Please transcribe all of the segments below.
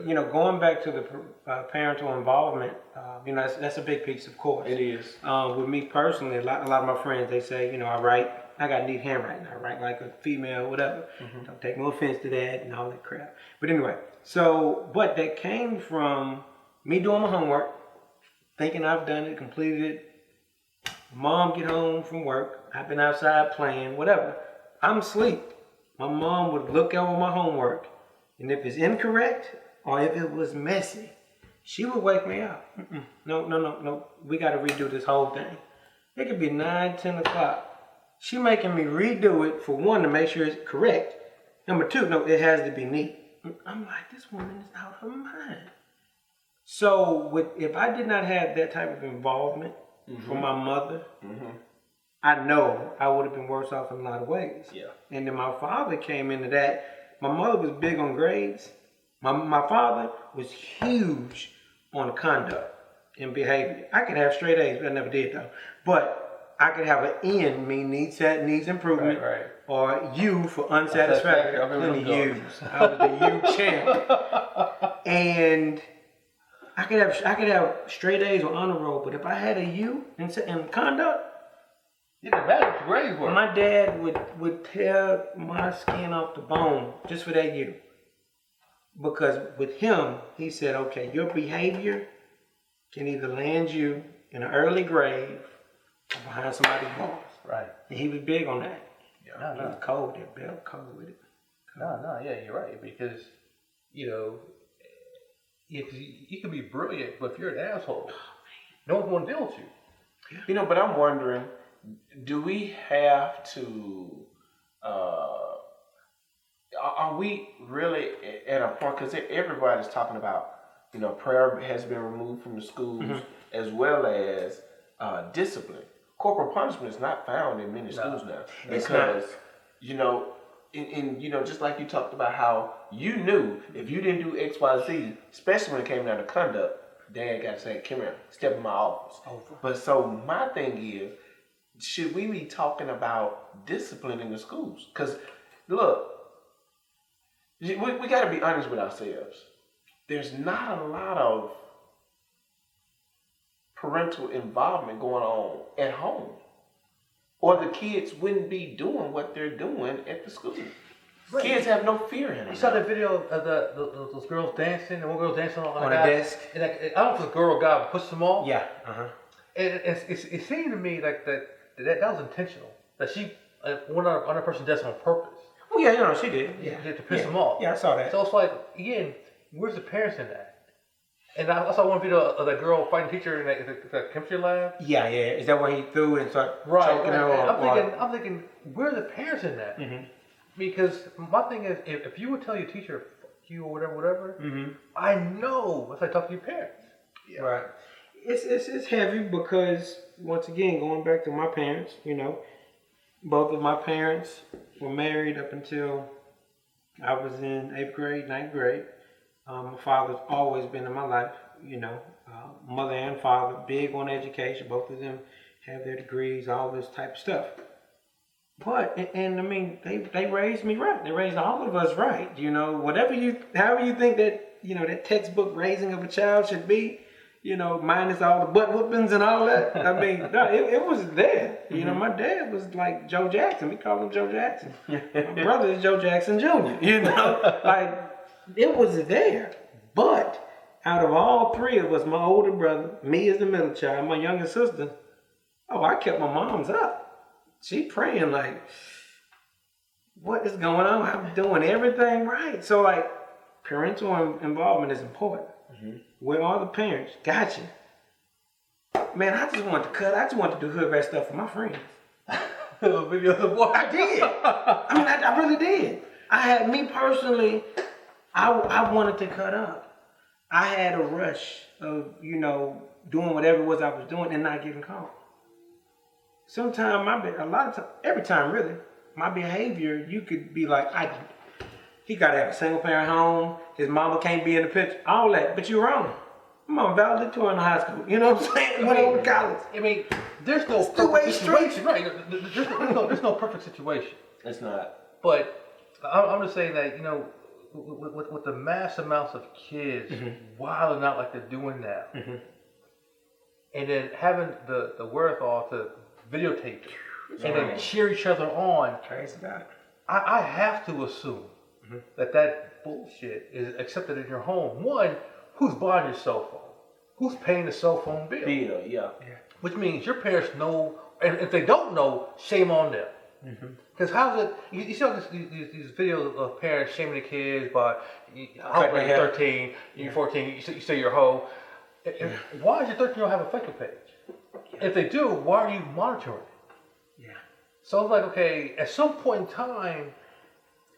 going back to the parental involvement, that's a big piece, of course. It is. With me personally, a lot of my friends, they say, I got neat handwriting. I write like a female, whatever. Mm-hmm. Don't take no offense to that and all that crap. But anyway, but that came from me doing my homework, thinking I've done it, completed it. Mom get home from work. I've been outside playing, whatever. I'm asleep. My mom would look over my homework, and if it's incorrect or if it was messy, she would wake me up. No. We got to redo this whole thing. It could be 9, 10 o'clock. She making me redo it, for one, to make sure it's correct. Number two, no, it has to be neat. I'm like, this woman is out of her mind. So if I did not have that type of involvement from my mother, I know I would have been worse off in a lot of ways. Yeah. And then my father came into that. My mother was big on grades. My father was huge on conduct and behavior. I could have straight A's, but I never did though. But I could have an N, mean needs improvement, right. Or U for unsatisfactory. Plenty U's. I was the U champ. And I could have straight A's or honor roll, but if I had a U in conduct, it didn't matter what your grades were. My dad would tear my skin off the bone just for that U. Because with him, he said, okay, your behavior can either land you in an early grave or behind somebody's bars. Right. And he was big on that. Yeah. He was cold, that belt, cold with it. Yeah, you're right. Because, if you can be brilliant, but if you're an asshole, no one's going to deal with you. Yeah. But I'm wondering, do we have to, are we really at a point, because everybody's talking about, prayer has been removed from the schools, as well as discipline. Corporal punishment is not found in many schools now. Because, just like you talked about how you knew if you didn't do X, Y, Z, especially when it came down to conduct, Dad got to say, come here, step in my office. Over. But so my thing is, should we be talking about discipline in the schools? Because, look, we got to be honest with ourselves. There's not a lot of parental involvement going on at home, or the kids wouldn't be doing what they're doing at the school. Right. Kids have no fear in them. You saw the video of those girls dancing, and one girl dancing on the desk. And I don't know if the girl or guy pushed them all. Yeah. And it seemed to me like that was intentional. That she went on a person's desk on purpose. Oh yeah, she did. Yeah. To piss them off. Yeah, I saw that. So it's like, again, where's the parents in that? And I saw one video of that girl fighting teacher in the chemistry lab. Yeah. Is that where he threw and started choking her? I'm thinking, where are the parents in that? Mm-hmm. Because my thing is, if you would tell your teacher, fuck you or whatever, I know once I talk to your parents. Yeah. Right. It's heavy because, once again, going back to my parents, both of my parents were married up until I was in 8th grade, 9th grade. My father's always been in my life, mother and father, big on education. Both of them have their degrees, all this type of stuff. But, they raised me right. They raised all of us right. However you think that, that textbook raising of a child should be, minus all the butt whoopings and all that. It was there. My dad was like Joe Jackson. We call him Joe Jackson. My brother is Joe Jackson Jr., it was there. But out of all three of us, my older brother, me as the middle child, my younger sister, I kept my mom's up. She praying like, what is going on? I'm doing everything right. So parental involvement is important. Mm-hmm. Where are the parents? Gotcha. Man, I just want to cut. I just want to do hood rat stuff for my friends. I did. I really did. I had, me personally, I wanted to cut up. I had a rush of, doing whatever it was I was doing and not getting caught. Sometimes, every time really, my behavior, you could be like, he got to have a single parent home, his mama can't be in the picture, all that, but you're wrong. I'm on valedictorian in high school, you know what I'm saying? Went over to college. There's no perfect situation. Right, there's no perfect situation. It's not. But I'm just saying that, with the mass amounts of kids wilding out like they're doing now, and then having the wherewithal to videotape it and then cheer each other on, I have to assume that bullshit is accepted in your home. One, who's buying your cell phone? Who's paying the cell phone bill? Yeah. Which means your parents know, and if they don't know, shame on them. Because how's it? You see all these videos of parents shaming the kids by, I hope you're 13, you're 14, you say you're a hoe. Why does your 13-year-old have a Facebook page? If they do, why are you monitoring it? Yeah. So it's like, okay, at some point in time,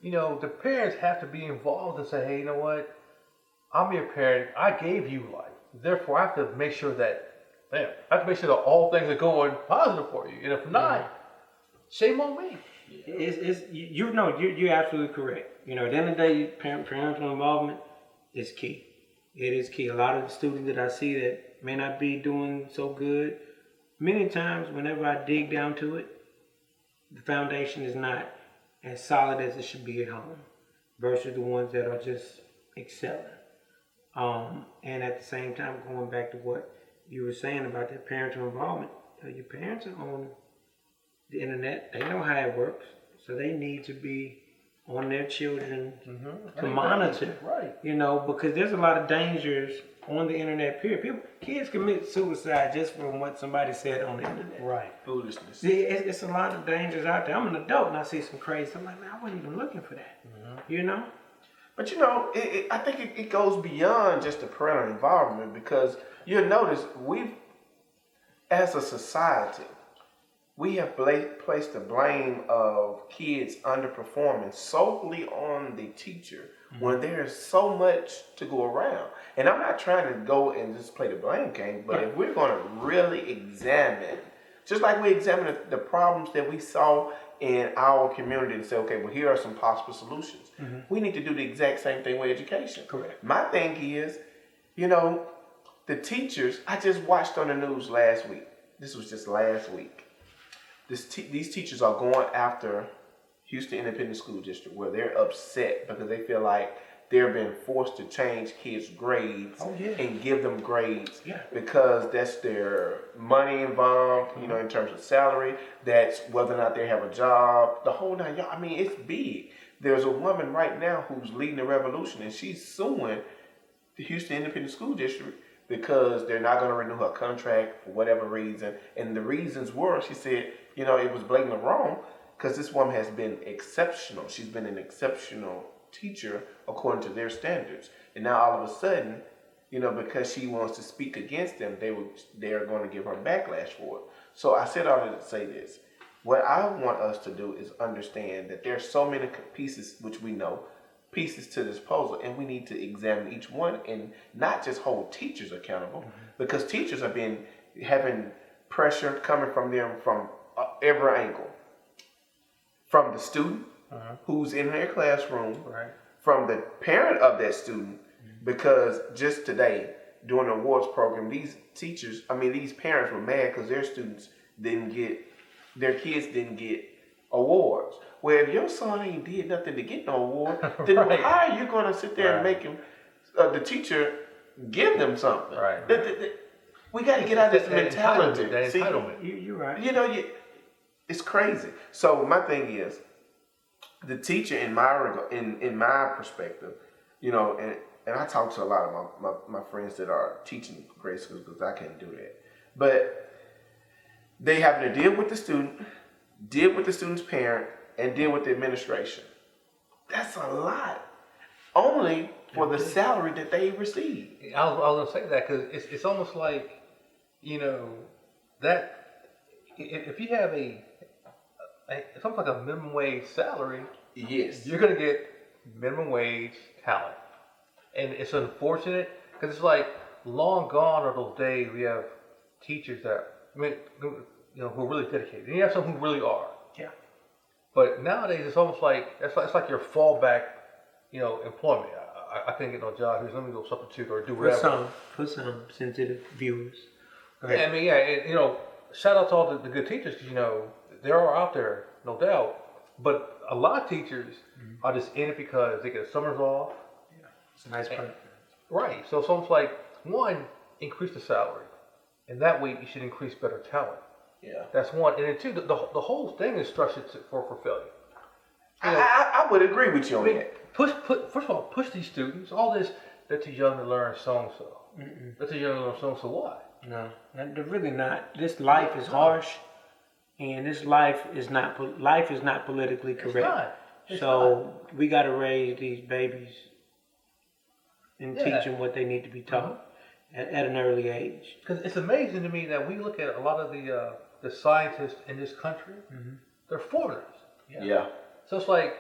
the parents have to be involved and say, hey, you know what? I'm your parent. I gave you life. Therefore, I have to make sure that, all things are going positive for you. And if not, shame on me. You're absolutely correct. At the end of the day, parental involvement is key. It is key. A lot of the students that I see that may not be doing so good, many times whenever I dig down to it, the foundation is not as solid as it should be at home versus the ones that are just excelling. And at the same time, going back to what you were saying about that parental involvement, your parents are on the internet. They know how it works, so they need to be on their children to monitor. Right. Because there's a lot of dangers on the internet. Period. Kids commit suicide just from what somebody said on the internet. Right. Foolishness. See, it's a lot of dangers out there. I'm an adult and I see some crazy. I'm like, man, I wasn't even looking for that. But I think it goes beyond just the parental involvement, because you'll notice as a society, we have placed the blame of kids underperforming solely on the teacher when there's so much to go around. And I'm not trying to go and just play the blame game, but if we're going to really examine, just like we examined the problems that we saw in our community and say, okay, well, here are some possible solutions. We need to do the exact same thing with education. Correct. My thing is, the teachers, I just watched on the news last week. This was just last week. These teachers are going after Houston Independent School District, where they're upset because they feel like they're being forced to change kids' grades and give them grades because that's their money involved, in terms of salary. That's whether or not they have a job. The whole nine. I mean, it's big. There's a woman right now who's leading the revolution, and she's suing the Houston Independent School District because they're not going to renew her contract for whatever reason. And the reasons were, she said, it was blatantly wrong because this woman has been exceptional. She's been an exceptional teacher according to their standards. And now all of a sudden, because she wants to speak against them, they're going to give her backlash for it. So I said all that to say this. What I want us to do is understand that there's so many pieces, which we know, pieces to this puzzle, and we need to examine each one and not just hold teachers accountable, because teachers have been having pressure coming from them from every angle. From the student who's in their classroom, from the parent of that student, because just today, during the awards program, these parents were mad because their kids didn't get awards. Well, if your son ain't did nothing to get no award, then how are you going to sit there and make him, the teacher, give them something? Right. We got to get out of this mentality. That entitlement. You're right. It's crazy. So my thing is, the teacher in my perspective, and I talk to a lot of my friends that are teaching grade schools because I can't do that. But they have to deal with the student, deal with the student's parent, and deal with the administration. That's a lot. Only for the salary that they receive. I was going to say that because it's almost like, that if you have it's almost like a minimum wage salary, yes, you're going to get minimum wage talent. And it's unfortunate because it's like long gone are those days we have teachers that, who are really dedicated. And you have some who really are. Yeah. But nowadays it's almost like, it's like your fallback, employment. I can't get no job here, so let me go substitute or do whatever. For some sensitive viewers. Yeah, and shout out to all the good teachers because, there are out there, no doubt, But a lot of teachers are just in it because they get summers off. It's a nice perk. Right. So it's like, one, increase the salary. And that way you should increase better talent. Yeah. That's one. And then two, the whole thing is structured for failure. You know, I would agree with you on that. first of all, push these students. All this, they're too young to learn so-and-so. They're too young to learn so-and-so. Why? No, they're really not. This life is harsh, and this life is not politically correct. So we got to raise these babies and teach them what they need to be taught at an early age. Because it's amazing to me that we look at a lot of the scientists in this country. They're foreigners. Yeah. So it's like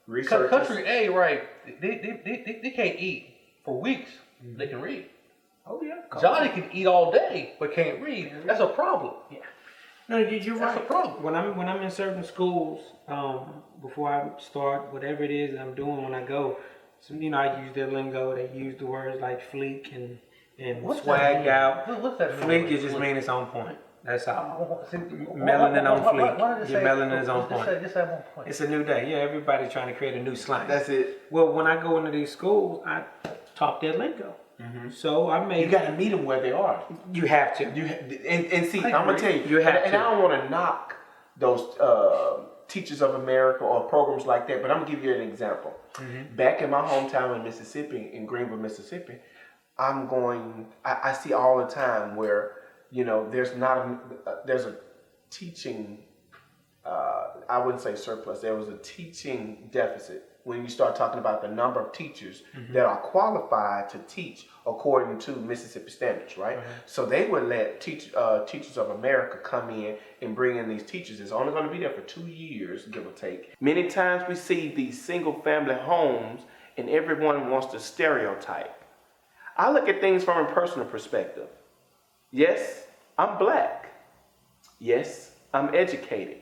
Researchers. country A, right? They can't eat for weeks. They can read. Oh yeah, Johnny can eat all day but can't read. That's a problem. Yeah. No, you're right. That's a problem. When I'm in certain schools, before I start whatever it is that I'm doing, when I go, I use their lingo. They use the words like fleek and What's swag that mean? out. What's that mean? Fleek is just mean it's on point. That's all. Melanin Melanin on fleek. Your melanin is on point. Just at one point. It's a new day. Yeah, everybody's trying to create a new slang. That's it. Well, when I go into these schools, I talk their lingo. So I made. You got to meet them where they are. You have to. And see, I'm gonna tell you. You have and to. I don't want to knock those Teachers of America or programs like that, but I'm gonna give you an example. Back in my hometown in Mississippi, in Greenville, Mississippi, I see all the time where there's a teaching. I wouldn't say surplus. There was a teaching deficit when you start talking about the number of teachers that are qualified to teach according to Mississippi standards, right? So they would let Teachers of America come in and bring in these teachers. It's only going to be there for 2 years, give or take. Many times we see these single family homes and everyone wants to stereotype. I look at things from a personal perspective. Yes, I'm black. Yes, I'm educated.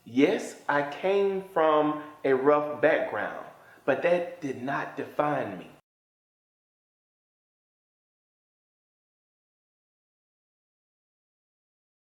Yes, I came from a rough background, but that did not define me.